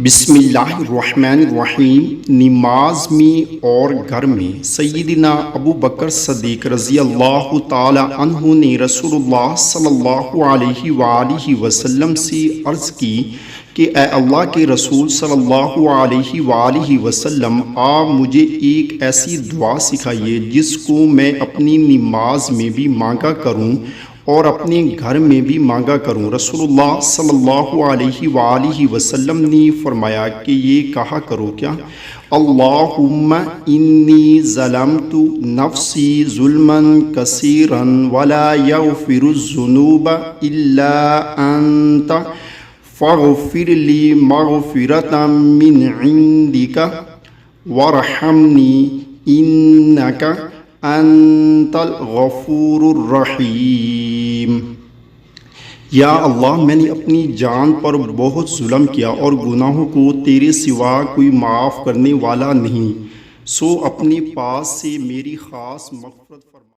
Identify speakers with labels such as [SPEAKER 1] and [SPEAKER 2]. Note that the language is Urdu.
[SPEAKER 1] بسم اللہ الرحمن الرحیم۔ نماز میں اور گھر میں سیدنا ابو بکر صدیق رضی اللہ تعالی عنہ نے رسول اللہ صلی اللہ علیہ وآلہ وسلم سے عرض کی کہ اے اللہ کے رسول صلی اللہ علیہ وآلہ وسلم، آپ مجھے ایک ایسی دعا سکھائیے جس کو میں اپنی نماز میں بھی مانگا کروں اور اپنے گھر میں بھی مانگا کروں۔ رسول اللہ صلی اللہ علیہ وآلہ وسلم نے فرمایا کہ یہ کہا کرو کیا، اللہم انی ظلمت نفسی ظلما کثیرا ولا یغفر الذنوب الا انت فاغفر لی مغفرۃ من عندک وارحمنی انک انت الغفور الرحیم۔ یا اللہ، میں نے اپنی جان پر بہت ظلم کیا اور گناہوں کو تیرے سوا کوئی معاف کرنے والا نہیں، سو اپنے پاس سے میری خاص مغفرت